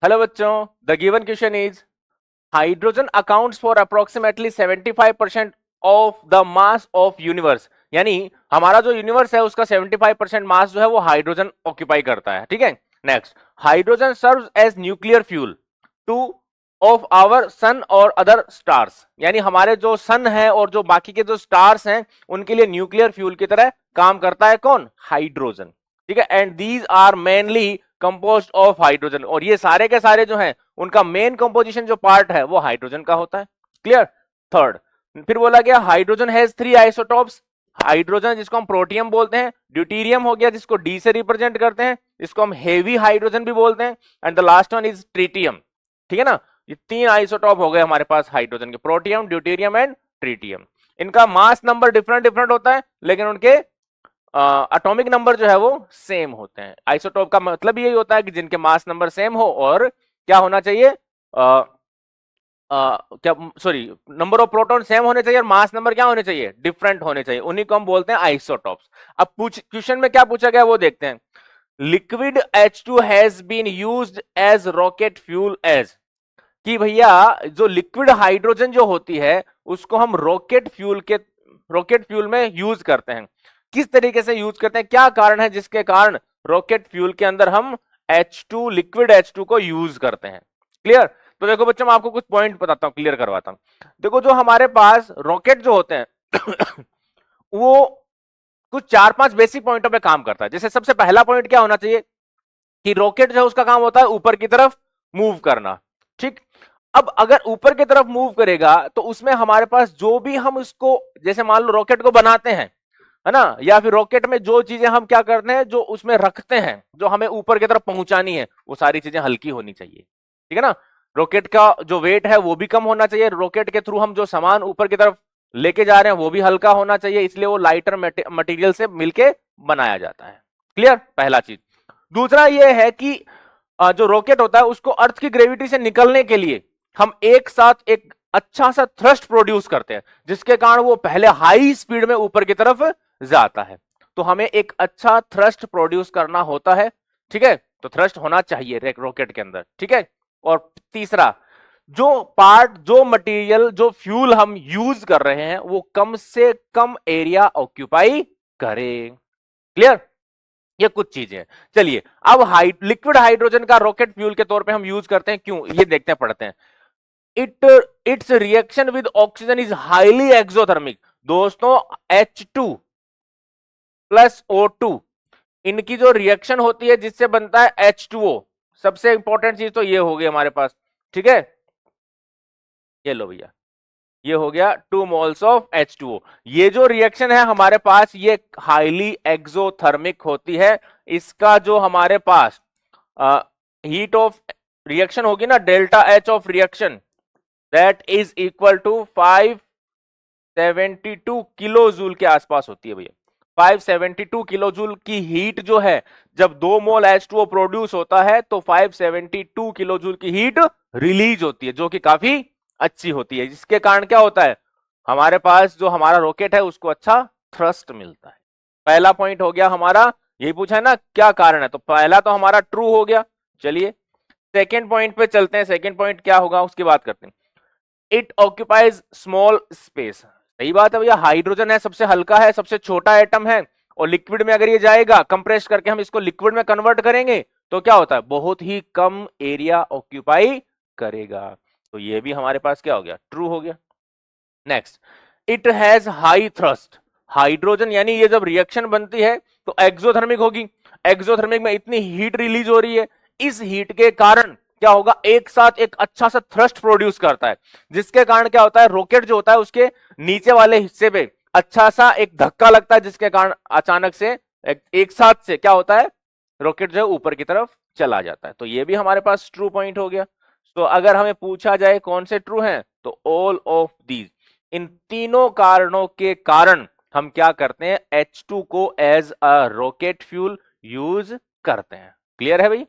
Hello बच्चों, the given question is hydrogen accounts for approximately 75% of the mass of universe. यानी हमारा जो universe है उसका 75% मास जो है वो हाइड्रोजन ऑक्यूपाई करता है। ठीक है, next, hydrogen serves as nuclear fuel to of our sun और अदर स्टार्स। यानी हमारे जो सन है और जो बाकी के जो स्टार्स हैं उनके लिए न्यूक्लियर फ्यूल की तरह काम करता है कौन? हाइड्रोजन। ठीक है, and these are mainly composed of hydrogen. और ये सारे के सारे जो हैं उनका मेन कंपोजिशन जो पार्ट है वो हाइड्रोजन का होता है। क्लियर। थर्ड, फिर बोला गया हाइड्रोजन हैज 3 आइसोटॉप्स। हाइड्रोजन जिसको हम प्रोटियम बोलते हैं, ड्यूटीरियम हो गया जिसको डी से रिप्रेजेंट करते हैं, इसको हम हेवी हाइड्रोजन भी बोलते हैं, and the last one is tritium. ठीक है ना, ये 3 आइसोटॉप हो गए हमारे पास हाइड्रोजन के, प्रोटियम, ड्यूटीरियम एंड ट्रीटियम। इनका मास नंबर डिफरेंट डिफरेंट होता है लेकिन उनके एटॉमिक नंबर जो है वो सेम होते हैं। आइसोटॉप का मतलब यही होता है कि जिनके मास नंबर सेम हो और क्या होना चाहिए, क्या sorry, number of proton same होने चाहिए और मास नंबर क्या होने चाहिए? डिफरेंट होने चाहिए। उन्हीं को हम बोलते हैं आइसोटॉप्स। अब क्वेश्चन में क्या पूछा गया वो देखते हैं। Liquid H2 has been used as rocket fuel as, कि भैया जो लिक्विड हाइड्रोजन जो होती है उसको हम रॉकेट फ्यूल में यूज करते हैं। किस तरीके से यूज करते हैं, क्या कारण है जिसके कारण रॉकेट फ्यूल के अंदर हम H2 लिक्विड H2 को यूज करते हैं? क्लियर। तो देखो बच्चों, मैं आपको कुछ पॉइंट बताता हूं, क्लियर करवाता हूं। देखो, जो हमारे पास रॉकेट जो होते हैं वो कुछ 4-5 बेसिक पॉइंटों पे काम करता है। जैसे सबसे पहला पॉइंट क्या होना चाहिए कि रॉकेट जो है उसका काम होता है ऊपर की तरफ मूव करना। ठीक, अब अगर ऊपर की तरफ मूव करेगा तो उसमें हमारे पास जो भी हम उसको, जैसे मान लो रॉकेट को बनाते हैं, है ना, या फिर रॉकेट में जो चीजें हम क्या करते हैं, जो उसमें रखते हैं, जो हमें ऊपर की तरफ पहुंचानी है, वो सारी चीजें हल्की होनी चाहिए। ठीक है ना, रॉकेट का जो वेट है वो भी कम होना चाहिए, रॉकेट के थ्रू हम जो सामान ऊपर की तरफ लेके जा रहे हैं वो भी हल्का होना चाहिए, इसलिए वो लाइटर मटेरियल से मिलके बनाया जाता है। क्लियर, पहला चीज। दूसरा ये है कि जो रॉकेट होता है उसको अर्थ की ग्रेविटी से निकलने के लिए हम एक साथ एक अच्छा सा थ्रस्ट प्रोड्यूस करते हैं, जिसके कारण वो पहले हाई स्पीड में ऊपर की तरफ जाता है। तो हमें एक अच्छा थ्रस्ट प्रोड्यूस करना होता है। ठीक है, तो थ्रस्ट होना चाहिए रॉकेट के अंदर। ठीक है, और तीसरा, जो मटेरियल, जो फ्यूल हम यूज कर रहे हैं वो कम से कम एरिया ऑक्यूपाई करे। क्लियर, ये कुछ चीजें हैं। चलिए, अब लिक्विड हाइड्रोजन का रॉकेट फ्यूल के तौर पे हम यूज करते हैं, क्यों, ये देखते हैं, पढ़ते हैं। It's reaction with oxygen is highly exothermic. दोस्तों, H2 प्लस O2, इनकी जो रिएक्शन होती है जिससे बनता है H2O, सबसे इंपॉर्टेंट चीज तो ये हो गई हमारे पास। ठीक है, ये लो भैया, ये हो गया 2 मोल्स ऑफ H2O। ये जो रिएक्शन है हमारे पास ये हाईली एक्सोथर्मिक होती है। इसका जो हमारे पास हीट ऑफ रिएक्शन होगी ना, delta H of reaction, that is equal to 572 kilo joule के आसपास होती है भैया। 572 किलो जूल की हीट जो है, जब 2 मोल H2O प्रोड्यूस होता है तो 572 किलो जूल की हीट रिलीज होती है, जो कि काफी अच्छी होती है, जिसके कारण क्या होता है, हमारे पास जो हमारा रॉकेट है उसको अच्छा थ्रस्ट मिलता है। पहला पॉइंट हो गया हमारा, यही पूछा है ना क्या कारण है, तो पहला तो हमारा ट्रू हो गया। चलिए सेकेंड पॉइंट पे चलते हैं। सेकेंड पॉइंट क्या होगा उसकी बात करते हैं। It occupies small space. सही बात है भैया, हाइड्रोजन है, सबसे हल्का है, सबसे छोटा एटम है, और लिक्विड में अगर ये जाएगा, कंप्रेस करके हम इसको लिक्विड में कन्वर्ट करेंगे तो क्या होता है, बहुत ही कम एरिया ऑक्यूपाई करेगा। तो ये भी हमारे पास क्या हो गया, ट्रू हो गया। Next, it has high thrust. Hydrogen यानी ये जब रिएक्शन बनती है तो एक्सोथर्मिक होगी, एक्सोथर्मिक में इतनी हीट रिलीज हो रही है, इस हीट के कारण क्या होगा, एक साथ एक अच्छा सा थ्रस्ट प्रोड्यूस करता है, जिसके कारण क्या होता है, रॉकेट जो होता है उसके नीचे वाले हिस्से पे अच्छा सा एक धक्का लगता है, जिसके कारण अचानक से एक साथ से क्या होता है, रॉकेट जो है ऊपर की तरफ चला जाता है। तो ये भी हमारे पास ट्रू पॉइंट हो गया। तो अगर हमें पूछा जाए कौन से ट्रू हैं, तो ऑल ऑफ दीज, इन तीनों कारणों के कारण हम क्या करते हैं, H2 को as a rocket fuel use करते हैं। क्लियर है भाई।